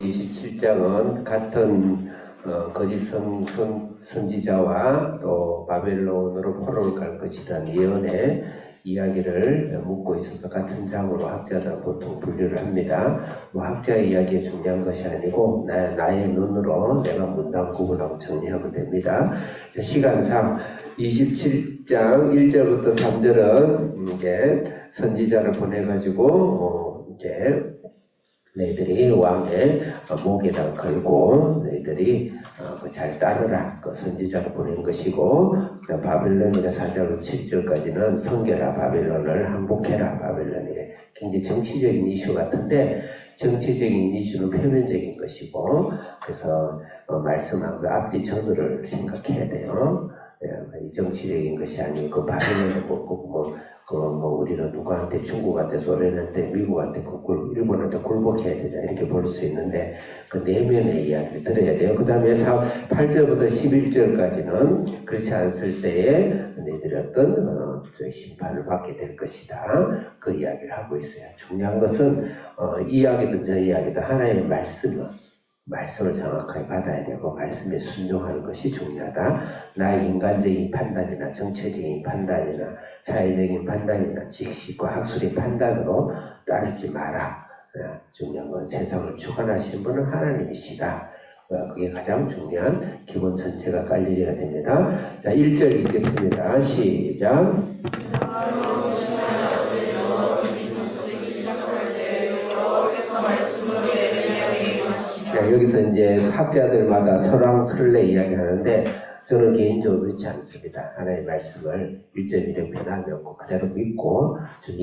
27장은 같은 거짓 선지자와 또 바벨론으로 포로를 갈 것이라는 예언의 이야기를 묻고 있어서 같은 장으로 학자들은 보통 분류를 합니다. 학자의 이야기에 중요한 것이 아니고 나의 눈으로 내가 문단 구분하고 정리하면 됩니다. 자, 시간상 27장 1절부터 3절은 이제 선지자를 보내가지고 이제 너희들이 왕의 목에다 걸고 너희들이 잘 따르라 그 선지자를 보낸 것이고, 바벨론이가 4절부터 7절까지는 성결하 바벨론을 항복해라 바벨론이 굉장히 정치적인 이슈 같은데 정치적인 이슈는 표면적인 것이고, 그래서 말씀 항상 앞뒤 전후를 생각해야 돼요. 정치적인 것이 아니고 바벨론을 우리는 누구한테 중국한테 소련한테 미국한테 일본한테 굴복해야 되자 이렇게 볼 수 있는데 그 내면의 이야기를 들어야 돼요. 그 다음에 8절부터 11절까지는 그렇지 않을 때에 너희들이 어떤 심판을 받게 될 것이다 그 이야기를 하고 있어요. 중요한 것은 이 이야기든 저 이야기든 하나님의 말씀을 정확하게 받아야 되고 말씀에 순종하는 것이 중요하다. 나의 인간적인 판단이나 정치적인 판단이나 사회적인 판단이나 지식과 학술의 판단으로 따르지 마라. 중요한 건 세상을 주관하시는 분은 하나님이시다. 그게 가장 중요한 기본 전체가 깔려야 됩니다. 자, 1절 읽겠습니다. 시작. 여기서 이제 학자들마다 설왕설래 이야기하는데 저는 개인적으로 그렇지 않습니다. 하나님의 말씀을 1.1에 변함이 없고 그대로 믿고 좀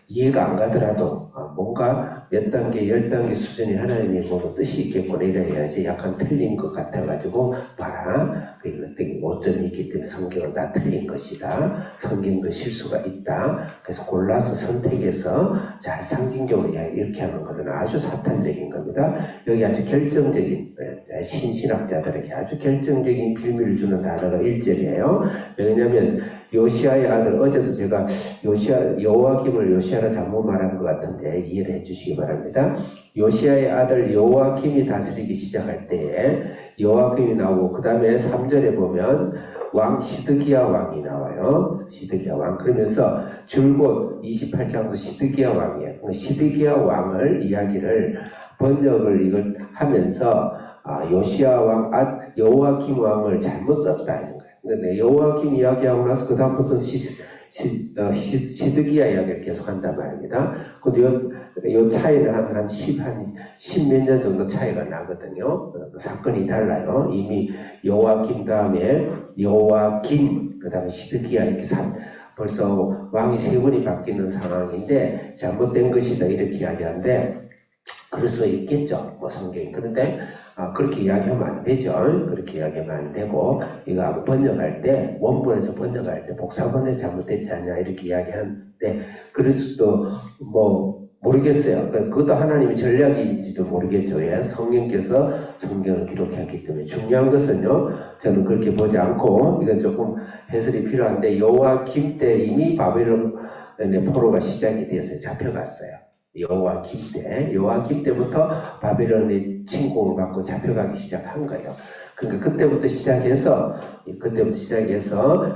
이해가 안 가더라도 뭔가 몇 단계, 10단계 수준이 하나님이 뭐 뜻이 있겠구나 이래야지 약간 틀린 것 같아가지고 봐라. 그 어떤 오점이 있기 때문에 성경은 다 틀린 것이다. 성경도 실수가 있다. 그래서 골라서 선택해서 잘 상징적으로 이렇게 하는 것은 아주 사탄적인 겁니다. 여기 아주 결정적인 신신학자들에게 아주 결정적인 빌미를 주는 단어가 1절이에요. 왜냐하면 요시아의 아들, 어제도 제가 여호와김을 요시아라 잘못 말한 것 같은데 이해를 해주시기 바랍니다. 요시아의 아들 여호와김이 다스리기 시작할 때에 여호와김이 나오고 그 다음에 3절에 보면 왕 시드기야 왕이 나와요. 시드기야 왕. 그러면서 줄곧 28장도 시드기야 왕이에요. 시드기야 왕을 이야기를 번역을 이걸 하면서 요시아 왕, 여호와김 왕을 잘못 썼다는 거예요. 근데 여호와김 이야기하고 나서 그 다음부터는 시드기야 이야기를 계속 한단 말입니다. 근데 요 차이는 한 10몇 년 정도 차이가 나거든요. 그 사건이 달라요. 이미 여호와김 다음에 여호와김, 그 다음에 시드기야 이렇게 벌써 왕이 3번이 바뀌는 상황인데 잘못된 것이다 이렇게 이야기하는데 그럴 수 있겠죠. 성경이. 그런데 그렇게 이야기하면 안 되죠. 그렇게 이야기하면 안 되고 이거 번역할 때 원본에서 번역할 때 복사본에 잘못됐지 않냐 이렇게 이야기하는데 그럴 수도 모르겠어요. 그것도 하나님의 전략인지도 모르겠죠. 예? 성령께서 성경을 기록했기 때문에 중요한 것은요. 저는 그렇게 보지 않고 이건 조금 해설이 필요한데 여호와김 때 이미 바벨론의 포로가 시작이 돼서 잡혀갔어요. 여호와김 때부터 바벨론의 침공을 받고 잡혀가기 시작한 거예요. 그러니까 그때부터 시작해서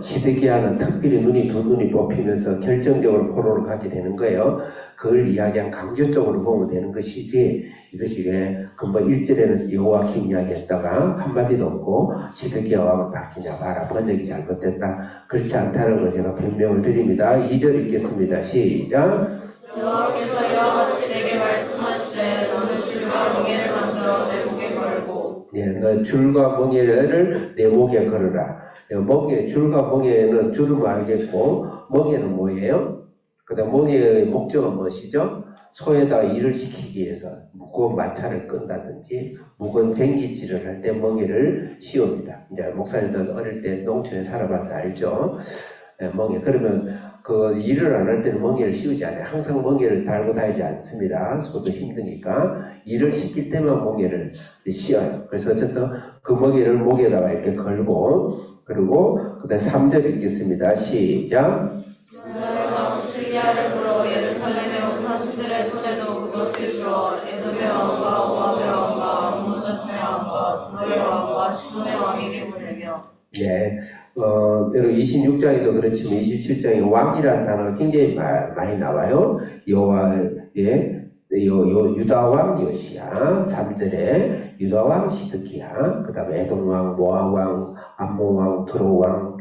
시드기야는 특별히 두 눈이 뽑히면서 결정적으로 포로를 가게 되는 거예요. 그걸 이야기한 강조적으로 보면 되는 것이지 이것이 왜 금방 1절에는 여호와김 이야기했다가 한마디도 없고 시드기야 왕을 바뀌냐 봐라 번역이 잘못됐다 그렇지 않다는 걸 제가 변명을 드립니다. 2절 읽겠습니다. 시작. 여호와께서 이와 같이 내게 말씀하시되 너는 줄과 멍에를 만들어 내 목에 걸고 너 줄과 멍에를 내 목에 걸어라. 줄과 멍에는 줄은 알겠고 멍에는 뭐예요? 그 다음 멍에의 목적은 무엇이죠? 소에다 일을 시키기 위해서 무거운 마차를 끈다든지 무거운 쟁기질을 할 때 멍에를 씌웁니다. 이제 목사님들 어릴 때 농촌에 살아봐서 알죠? 멍에. 그러면 그 일을 안 할 때는 멍에를 씌우지 않아요. 항상 멍에를 달고 다니지 않습니다. 그것도 힘드니까 일을 시킬 때만 멍에를 씌워요. 그래서 어쨌든 그 멍에를 목에다가 이렇게 걸고 그리고 그 다음에 3절 읽겠습니다. 시작. 시리아를 불어 예루살렘의 온 사신들의 손에도 그것을 주어 에돔의 왕과 모압의 왕과 왕과 두로의 왕과 시돈의 왕에게 보내며 네, 여러분 26장에도 그렇지만 27장에 왕이라는 단어가 굉장히 많이 나와요. 유다왕 요시야, 3절에 유다왕 시드기야, 그 다음에 에돔왕, 모아왕, 암모왕, 두로왕,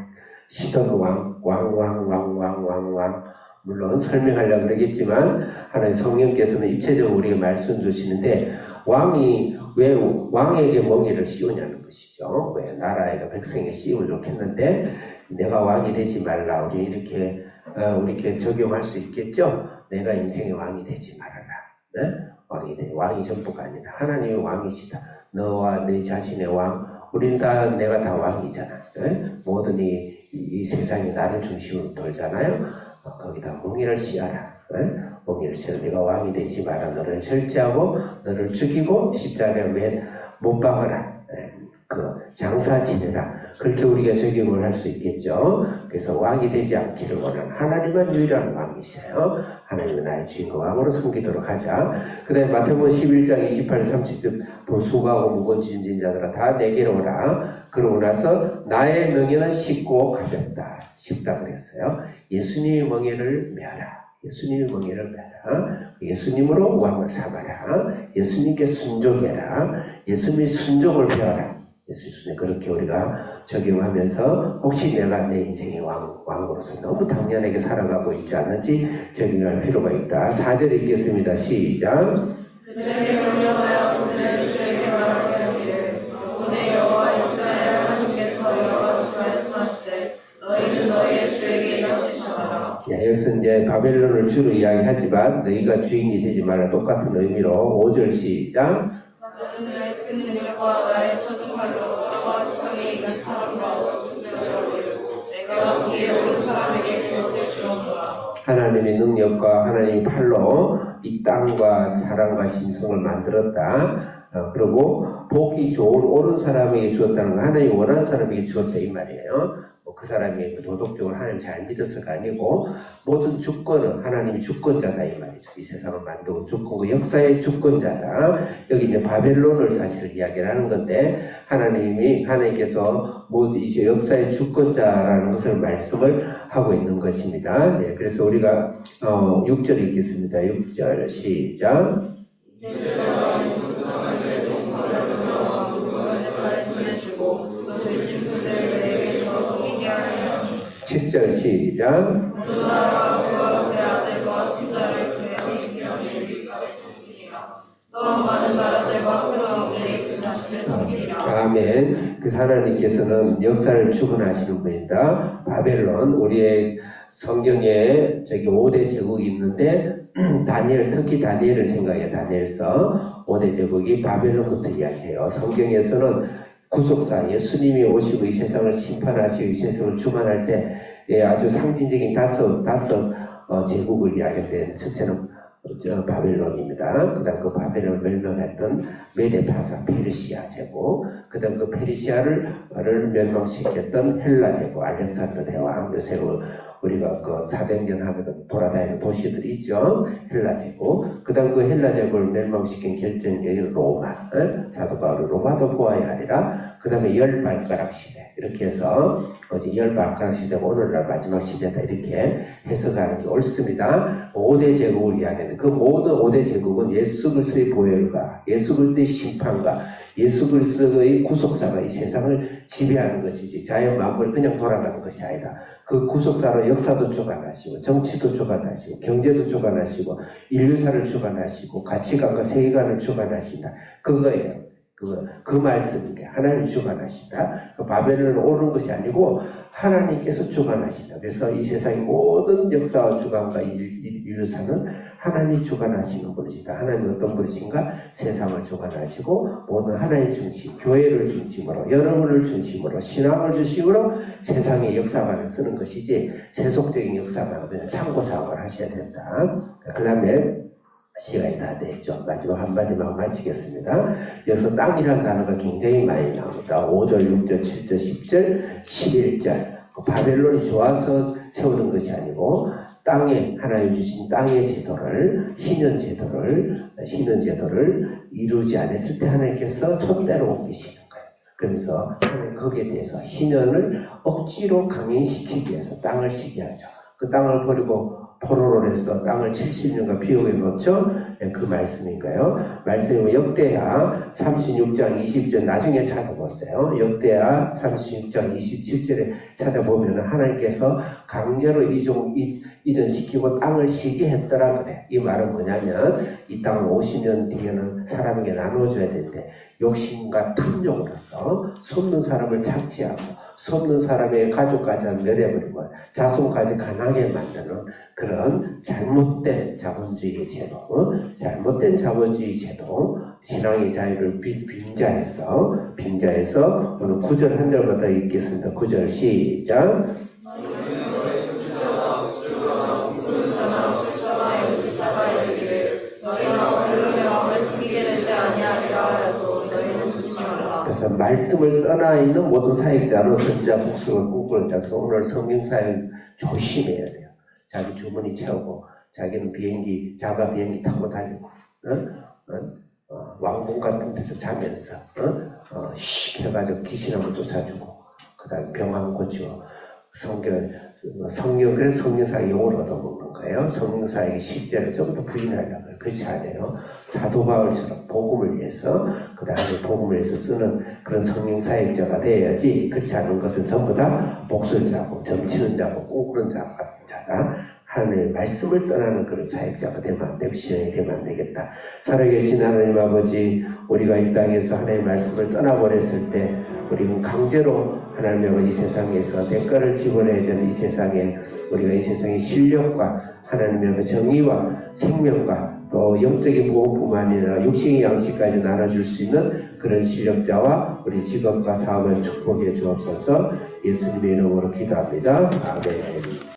시돈왕, 왕. 물론 설명하려고 그러겠지만 하나님 성령께서는 입체적으로 우리에게 말씀 주시는데 왕이 왜 왕에게 멍에를 씌우냐는 것이죠. 왜 나라에게 백성에게 씌우면 좋겠는데 내가 왕이 되지 말라. 우리 이렇게 적용할 수 있겠죠. 내가 인생의 왕이 되지 말아라. 네? 왕이 전부가 아니다. 하나님의 왕이시다. 너와 내 자신의 왕. 우리는 내가 다 왕이잖아. 네? 모든 이 세상이 나를 중심으로 돌잖아요. 거기다 멍에를 씌워라. 멍에를 씌워 네가 왕이 되지 마라. 너를 절제하고 너를 죽이고 십자가에 못 박아라. 그 장사 지내라. 그렇게 우리가 적용을 할 수 있겠죠. 그래서 왕이 되지 않기를 원하는 하나님은 유일한 왕이셔요. 하나님은 나의 주인공 왕으로 섬기도록 하자. 그 다음에 마태복음 11장 28, 30절 수고하고 무거운 짐진 자들아 다 내게로 오라. 그러고 나서 나의 멍에는 쉽고 가볍다. 쉽다 그랬어요. 예수님의 멍에를 메어라. 예수님의 멍에를 메어라. 예수님으로 왕을 삼아라. 예수님께 순종해라. 예수님의 순종을 배워라. 예수님 그렇게 우리가 적용하면서 혹시 내가 내 인생의 왕으로서 너무 당연하게 살아가고 있지 않는지 적용할 필요가 있다. 4절 읽겠습니다. 시작. 그들에게 명령하여 그들의 주에게 말하게 하기를 오늘 여호와 이스라엘 하나님께서 이와 같이 말씀하시되 너희는 너희의 주에게 이같이 전하라. 여기서 이제 바벨론을 주로 이야기하지만 너희가 주인이 되지 말라 똑같은 의미로 5절 시작. 그들의 큰 능력과 나의 천둥발로 여호와 세상에 있는 사람과 숙제를 올리고 내가 위에 오른 사람에게 그것을 주었노라. 하나님의 능력과 하나님의 팔로 이 땅과 사랑과 신성을 만들었다. 그리고 복이 좋은 옳은 사람에게 주었다는 거 하나님이 원하는 사람에게 주었다 이 말이에요. 그 사람이 도덕적으로 하나님 잘 믿어서가 아니고 모든 주권은 하나님이 주권자다 이 말이죠. 이 세상을 만들고 주권고 역사의 주권자다. 여기 이제 바벨론을 사실 이야기를 하는 건데 하나님께서 이제 역사의 주권자라는 것을 말씀을 하고 있는 것입니다. 네, 그래서 우리가 6절 읽겠습니다. 6절 시작. 칠 절 시작. 모든 나라가 그와 그의 아들과 손자를 그의 왕에게 이르기까지 섬기리라. 또한 많은 나라들과 큰 왕들이 그 자신을 섬기리라. 아멘. 그래서 하나님께서는 역사를 주관하시는 분이다. 바벨론 우리의 성경에 저기 5대 제국이 있는데 특히 다니엘을 생각해. 다니엘서 5대 제국이 바벨론부터 이야기해요. 성경에서는 구속사 예수님이 오시고 이 세상을 심판하시고 이 세상을 주관할 때 아주 상징적인 다섯 제국을 이야기하는데 첫째는 바벨론입니다. 그 다음 그 바벨론을 멸망했던 메데파사 페르시아 제국, 그 다음 그 페르시아를 멸망시켰던 헬라 제국, 알렉산더 대왕, 요새 우리가 그 사대년 하면 돌아다니는 도시들이 있죠. 헬라 제국. 그 다음 그 헬라 제국을 멸망시킨 결정적인 로마. 사도 바울은 로마도 보아야 하리라. 그 다음에 열발가락 시대. 이렇게 해서 열발가락 시대가 오늘날 마지막 시대다. 이렇게 해석하는 게 옳습니다. 5대 제국을 이야기하는데 그 모든 5대 제국은 예수 그리스도의 보혈과 예수 그리스도의 심판과 예수 그리스도의 구속사가 이 세상을 지배하는 것이지 자연 만물이 그냥 돌아가는 것이 아니다. 그 구속사로 역사도 주관하시고 정치도 주관하시고 경제도 주관하시고 인류사를 주관하시고 가치관과 세계관을 주관하신다. 그거예요. 그 말씀인데 하나님이 주관하신다. 바벨론은 오르는 것이 아니고 하나님께서 주관하신다. 그래서 이 세상의 모든 역사와 주관과 인류사는 하나님이 주관하시는 분이시다. 하나님은 어떤 분이신가? 세상을 주관하시고 모든 하나님 중심, 교회를 중심으로 여러분을 중심으로 신앙을 중심으로 세상의 역사관을 쓰는 것이지 세속적인 역사관은 그냥 참고사항을 하셔야 된다. 그 다음에 시간이 다 됐죠. 마지막 한마디만 마치겠습니다. 여기서 땅이라는 단어가 굉장히 많이 나옵니다. 5절, 6절, 7절, 10절, 11절. 바벨론이 좋아서 세우는 것이 아니고 땅에 하나님 주신 땅의 제도를 신년 제도를 이루지 않았을 때 하나님께서 촛대로 옮기시는 거예요. 그래서 하나님 거기에 대해서 희년을 억지로 강행시키기 위해서 땅을 시게 하죠. 그 땅을 버리고 포로로 해서 땅을 70년간 비옥에 놓죠. 그 말씀인가요? 말씀이 역대하 36장 20절 나중에 찾아보세요. 역대하 36장 27절에 찾아보면 하나님께서 강제로 이전시키고 땅을 시게 했더라 그래. 이 말은 뭐냐면 이 땅을 50년 뒤에는 사람에게 나눠줘야 되는데 욕심과 탐욕으로서 수없는 사람을 착취하고 수없는 사람의 가족까지 멸해버리고 자손까지 가난하게 만드는 그런 잘못된 자본주의 제도, 잘못된 자본주의 제도, 신앙의 자유를 빙자해서 오늘 9절 한 절마다 읽겠습니다. 9절 시작. 그래서 말씀을 떠나 있는 모든 사역자는 선지자 복수를 꿈꾸는 자로서 오늘 성경 사역 조심해야 돼요. 자기 주머니 채우고 자기는 자가 비행기 타고 다니고 왕궁 같은 데서 자면서 씩 해가지고 귀신 한번 쫓아주고 그 다음에 병 한번 고치고 그래서 성령사의 용을 얻어먹는 거예요. 성령사의 실제를 좀 더 부인하려고 해요. 그렇지 않아요. 사도 바울처럼 복음을 위해서 그 다음에 복음을 위해서 쓰는 그런 성령사역자가 돼야지. 그렇지 않은 것은 전부 다 목술자고 점치는 자고 꿈꾸는 자 같은 자다. 하나님의 말씀을 떠나는 그런 사역자가 되면 안 되고 신앙이 되면 안 되겠다. 살아계신 하나님 아버지, 우리가 이 땅에서 하나님의 말씀을 떠나버렸을 때 우리는 강제로 하나님의 이 세상에서 대가를 지불해야 되는 이 세상에 우리가 이 세상의 실력과 하나님의 정의와 생명과 또 영적인 보호뿐만 아니라 육신의 양식까지 나눠줄 수 있는 그런 실력자와 우리 직업과 사업을 축복해 주옵소서. 예수님의 이름으로 기도합니다. 아멘.